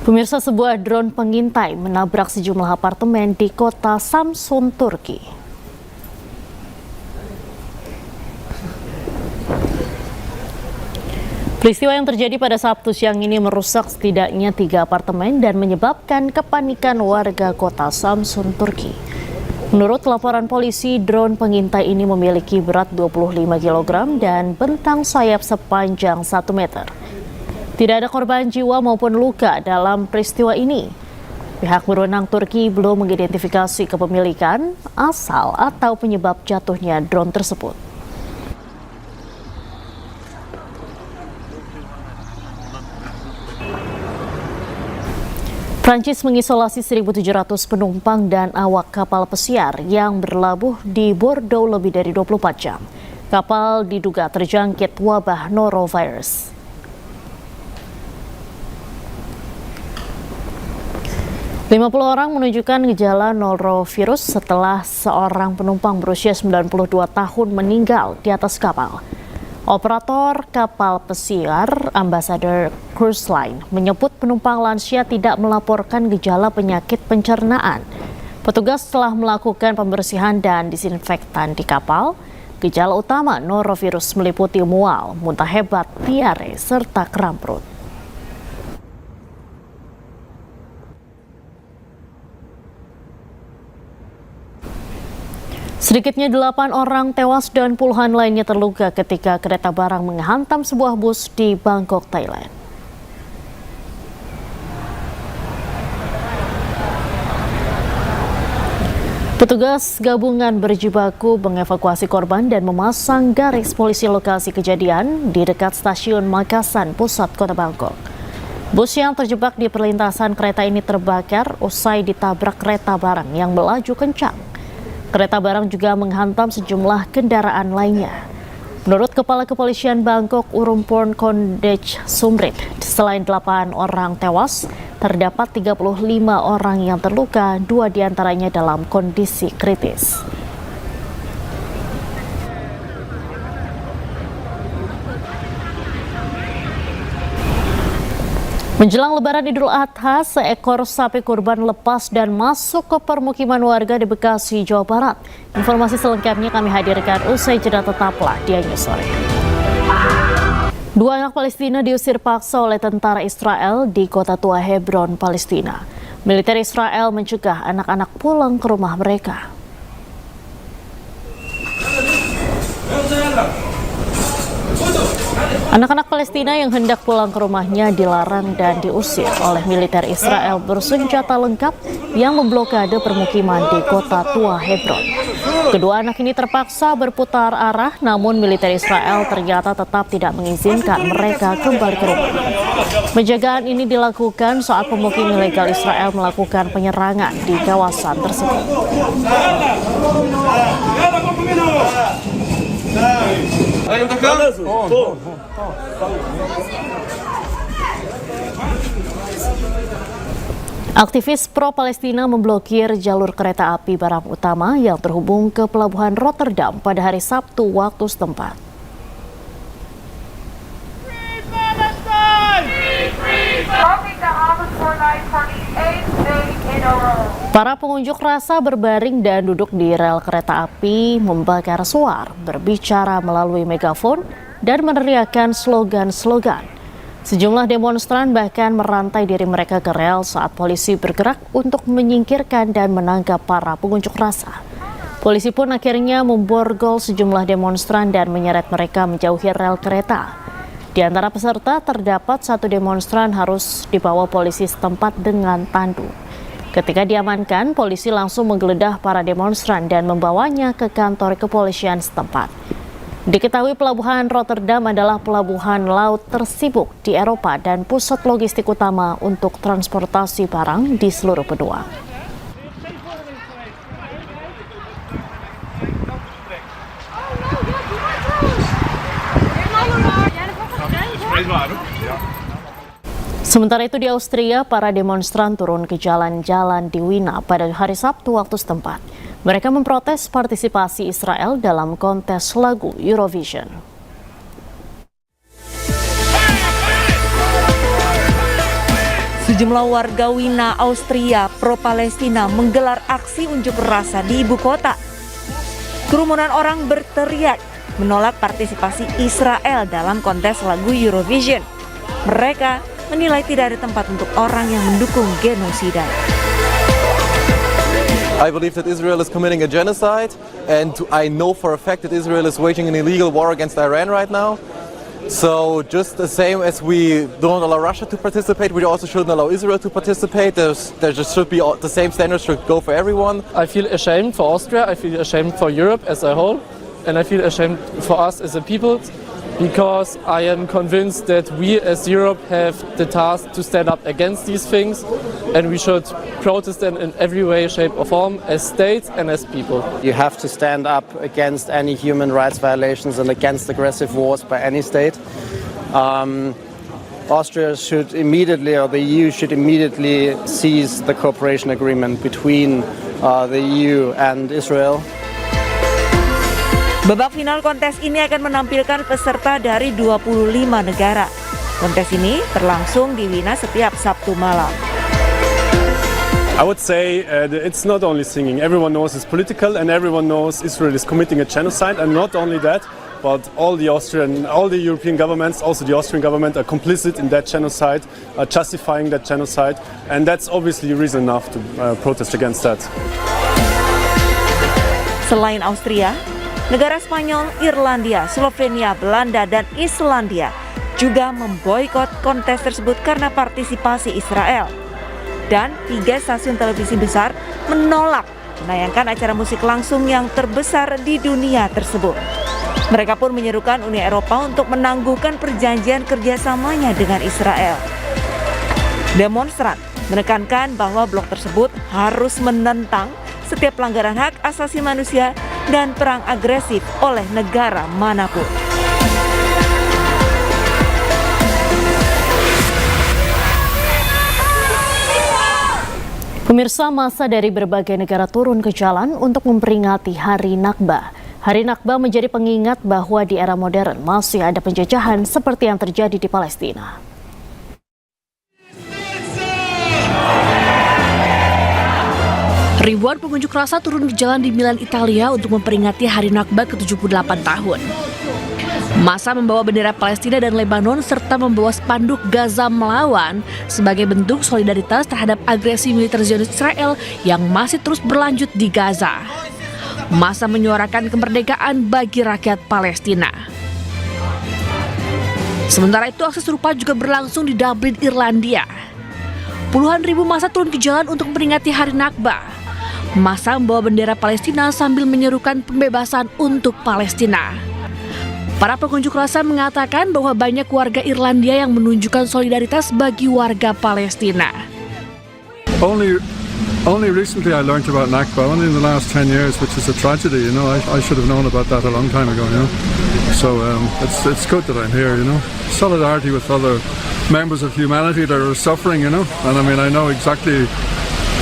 Pemirsa, sebuah drone pengintai menabrak sejumlah apartemen di kota Samsun, Turki. Peristiwa yang terjadi pada Sabtu siang ini merusak setidaknya 3 apartemen dan menyebabkan kepanikan warga kota Samsun, Turki. Menurut laporan polisi, drone pengintai ini memiliki berat 25 kg dan bentang sayap sepanjang 1 meter. Tidak ada korban jiwa maupun luka dalam peristiwa ini. Pihak berwenang Turki belum mengidentifikasi kepemilikan, asal atau penyebab jatuhnya drone tersebut. Prancis mengisolasi 1.700 penumpang dan awak kapal pesiar yang berlabuh di Bordeaux lebih dari 24 jam. Kapal diduga terjangkit wabah norovirus. 50 orang menunjukkan gejala norovirus setelah seorang penumpang berusia 92 tahun meninggal di atas kapal. Operator kapal pesiar Ambassador Cruise Line menyebut penumpang lansia tidak melaporkan gejala penyakit pencernaan. Petugas telah melakukan pembersihan dan disinfektan di kapal. Gejala utama norovirus meliputi mual, muntah hebat, diare, serta kram perut. Sedikitnya 8 orang tewas dan puluhan lainnya terluka ketika kereta barang menghantam sebuah bus di Bangkok, Thailand. Petugas gabungan berjibaku mengevakuasi korban dan memasang garis polisi lokasi kejadian di dekat stasiun Makasan, pusat kota Bangkok. Bus yang terjebak di perlintasan kereta ini terbakar usai ditabrak kereta barang yang melaju kencang. Kereta barang juga menghantam sejumlah kendaraan lainnya. Menurut Kepala Kepolisian Bangkok, Urumpurn Kondech Sumrit, selain 8 orang tewas, terdapat 35 orang yang terluka, 2 diantaranya dalam kondisi kritis. Menjelang Lebaran Idul Adha, seekor sapi kurban lepas dan masuk ke permukiman warga di Bekasi, Jawa Barat. Informasi selengkapnya kami hadirkan usai jeda, tetaplah di News Sore. 2 anak Palestina diusir paksa oleh tentara Israel di kota tua Hebron, Palestina. Militer Israel mencegah anak-anak pulang ke rumah mereka. Anak-anak Palestina yang hendak pulang ke rumahnya dilarang dan diusir oleh militer Israel bersenjata lengkap yang memblokade permukiman di kota tua Hebron. Kedua anak ini terpaksa berputar arah, namun militer Israel ternyata tetap tidak mengizinkan mereka kembali ke rumah. Penjagaan ini dilakukan saat pemukim ilegal Israel melakukan penyerangan di kawasan tersebut. Aktivis pro-Palestina memblokir jalur kereta api barang utama yang terhubung ke pelabuhan Rotterdam pada hari Sabtu waktu setempat. Para pengunjuk rasa berbaring dan duduk di rel kereta api, membakar suar, berbicara melalui megafon, dan meneriakkan slogan-slogan. Sejumlah demonstran bahkan merantai diri mereka ke rel saat polisi bergerak untuk menyingkirkan dan menangkap para pengunjuk rasa. Polisi pun akhirnya memborgol sejumlah demonstran dan menyeret mereka menjauhi rel kereta. Di antara peserta terdapat 1 demonstran harus dibawa polisi setempat dengan tandu. Ketika diamankan, polisi langsung menggeledah para demonstran dan membawanya ke kantor kepolisian setempat. Diketahui pelabuhan Rotterdam adalah pelabuhan laut tersibuk di Eropa dan pusat logistik utama untuk transportasi barang di seluruh benua. Sementara itu di Austria, para demonstran turun ke jalan-jalan di Wina pada hari Sabtu waktu setempat. Mereka memprotes partisipasi Israel dalam kontes lagu Eurovision. Sejumlah warga Wina, Austria, pro-Palestina menggelar aksi unjuk rasa di ibu kota. Kerumunan orang berteriak menolak partisipasi Israel dalam kontes lagu Eurovision. Mereka menilai tidak ada tempat untuk orang yang mendukung genosida. I believe that Israel is committing a genocide, and I know for a fact that Israel is waging an illegal war against Iran right now. So just the same as we don't allow Russia to participate, we also shouldn't allow Israel to participate. There just should be the same standards should go for everyone. I feel ashamed for Austria, I feel ashamed for Europe as a whole, and I feel ashamed for us as a people, because I am convinced that we as Europe have the task to stand up against these things, and we should protest them in every way, shape or form as states and as people. You have to stand up against any human rights violations and against aggressive wars by any state. Austria should immediately, or the EU should immediately seize the cooperation agreement between the EU and Israel. Babak final kontes ini akan menampilkan peserta dari 25 negara. Kontes ini berlangsung di Wina setiap Sabtu malam. I would say it's not only singing. Everyone knows it's political, and everyone knows Israel is committing a genocide. And not only that, but all the European governments, also the Austrian government, are complicit in that genocide, justifying that genocide, and that's obviously reason enough to protest against that. Selain Austria, negara Spanyol, Irlandia, Slovenia, Belanda, dan Islandia juga memboikot kontes tersebut karena partisipasi Israel. Dan 3 stasiun televisi besar menolak menayangkan acara musik langsung yang terbesar di dunia tersebut. Mereka pun menyerukan Uni Eropa untuk menangguhkan perjanjian kerjasamanya dengan Israel. Demonstran menekankan bahwa blok tersebut harus menentang setiap pelanggaran hak asasi manusia dan perang agresif oleh negara manapun. Pemirsa, massa dari berbagai negara turun ke jalan untuk memperingati Hari Nakba. Hari Nakba menjadi pengingat bahwa di era modern masih ada penjajahan seperti yang terjadi di Palestina. Ribuan pengunjuk rasa turun ke jalan di Milan, Italia untuk memperingati Hari Nakba ke-78 tahun. Massa membawa bendera Palestina dan Lebanon serta membawa spanduk Gaza melawan sebagai bentuk solidaritas terhadap agresi militer Zionis Israel yang masih terus berlanjut di Gaza. Massa menyuarakan kemerdekaan bagi rakyat Palestina. Sementara itu, aksi serupa juga berlangsung di Dublin, Irlandia. Puluhan ribu massa turun ke jalan untuk memperingati Hari Nakba. Massa membawa bendera Palestina sambil menyerukan pembebasan untuk Palestina. Para pengunjuk rasa mengatakan bahwa banyak warga Irlandia yang menunjukkan solidaritas bagi warga Palestina. Only recently I learned about Nakba, only in the last 10 years, which is a tragedy, you know. I should have known about that a long time ago, you know. So it's good that I'm here, you know. Solidarity with other members of humanity that are suffering, you know. And I mean, I know exactly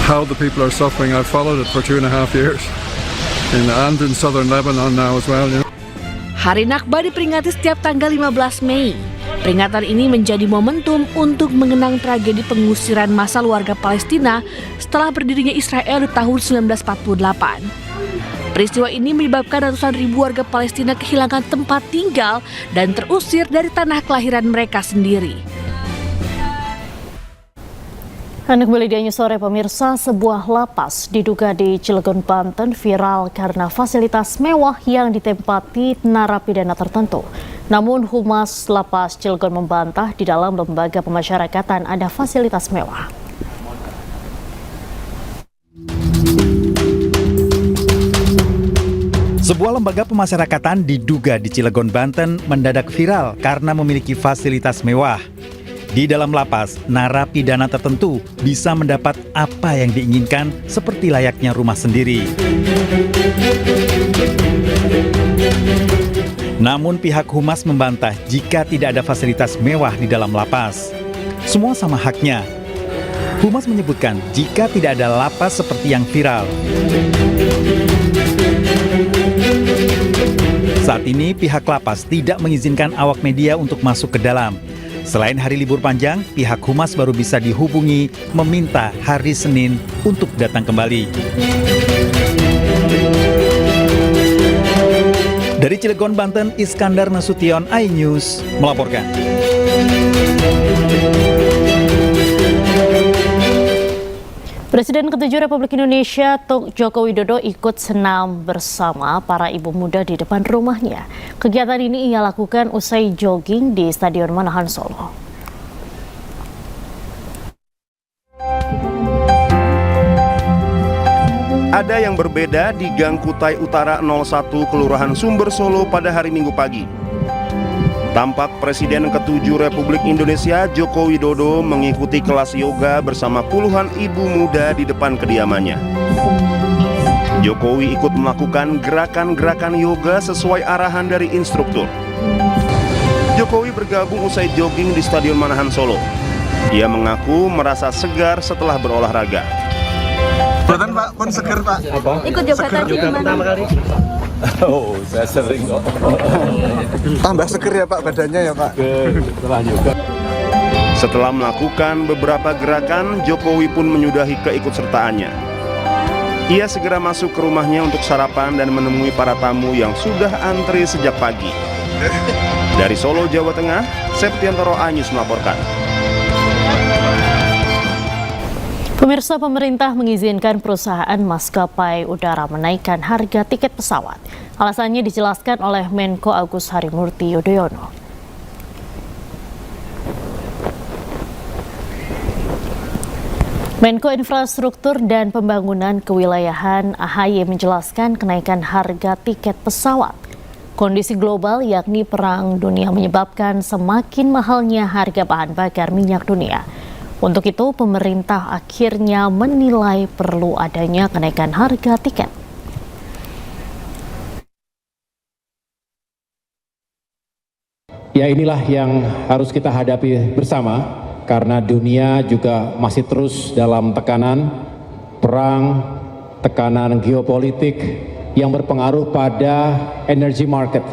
how the people are suffering. I've followed it for 2.5 years. And in southern Lebanon now as well, you know. Hari Nakba diperingati setiap tanggal 15 Mei. Peringatan ini menjadi momentum untuk mengenang tragedi pengusiran massal warga Palestina setelah berdirinya Israel di tahun 1948. Peristiwa ini menyebabkan ratusan ribu warga Palestina kehilangan tempat tinggal dan terusir dari tanah kelahiran mereka sendiri. Anda kembali di News Sore, pemirsa. Sebuah lapas diduga di Cilegon, Banten viral karena fasilitas mewah yang ditempati narapidana tertentu. Namun Humas Lapas Cilegon membantah di dalam lembaga pemasyarakatan ada fasilitas mewah. Sebuah lembaga pemasyarakatan diduga di Cilegon, Banten mendadak viral karena memiliki fasilitas mewah. Di dalam lapas, narapidana tertentu bisa mendapat apa yang diinginkan seperti layaknya rumah sendiri. Namun pihak Humas membantah jika tidak ada fasilitas mewah di dalam lapas. Semua sama haknya. Humas menyebutkan jika tidak ada lapas seperti yang viral. Saat ini pihak lapas tidak mengizinkan awak media untuk masuk ke dalam. Selain hari libur panjang, pihak humas baru bisa dihubungi meminta hari Senin untuk datang kembali. Dari Cilegon, Banten, Iskandar Nasution, iNews melaporkan. Presiden ke-7 Republik Indonesia Joko Widodo ikut senam bersama para ibu muda di depan rumahnya. Kegiatan ini ia lakukan usai jogging di Stadion Manahan Solo. Ada yang berbeda di Gang Kutai Utara 01 Kelurahan Sumber Solo pada hari Minggu pagi. Tampak Presiden ke-7 Republik Indonesia Joko Widodo mengikuti kelas yoga bersama puluhan ibu muda di depan kediamannya. Jokowi ikut melakukan gerakan-gerakan yoga sesuai arahan dari instruktur. Jokowi bergabung usai jogging di Stadion Manahan Solo. Ia mengaku merasa segar setelah berolahraga. Badan Pak, pun seger Pak. Ikut yoga tadi gimana? Oh, saya sering kok. Tambah seger ya Pak badannya ya Pak. Setelah yoga. Setelah melakukan beberapa gerakan, Jokowi pun menyudahi keikutsertaannya. Ia segera masuk ke rumahnya untuk sarapan dan menemui para tamu yang sudah antri sejak pagi. Dari Solo, Jawa Tengah, Septiantoro, iNews melaporkan. Pemirsa, pemerintah mengizinkan perusahaan maskapai udara menaikkan harga tiket pesawat. Alasannya dijelaskan oleh Menko Agus Harimurti Yudhoyono. Menko Infrastruktur dan Pembangunan Kewilayahan AHY menjelaskan kenaikan harga tiket pesawat. Kondisi global yakni perang dunia menyebabkan semakin mahalnya harga bahan bakar minyak dunia. Untuk itu, pemerintah akhirnya menilai perlu adanya kenaikan harga tiket. Ya, inilah yang harus kita hadapi bersama, karena dunia juga masih terus dalam tekanan perang, tekanan geopolitik yang berpengaruh pada energy market,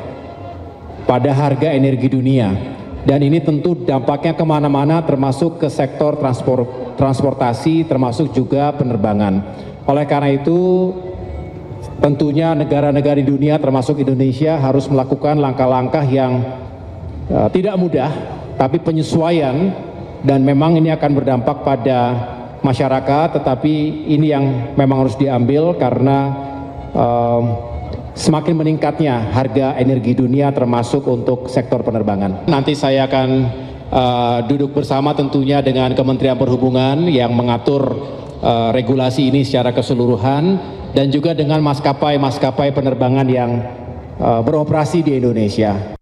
pada harga energi dunia. Dan ini tentu dampaknya kemana-mana, termasuk ke sektor transportasi, termasuk juga penerbangan. Oleh karena itu, tentunya negara-negara di dunia, termasuk Indonesia, harus melakukan langkah-langkah yang tidak mudah, tapi penyesuaian, dan memang ini akan berdampak pada masyarakat, tetapi ini yang memang harus diambil karena semakin meningkatnya harga energi dunia termasuk untuk sektor penerbangan. Nanti saya akan duduk bersama tentunya dengan Kementerian Perhubungan yang mengatur regulasi ini secara keseluruhan, dan juga dengan maskapai-maskapai penerbangan yang beroperasi di Indonesia.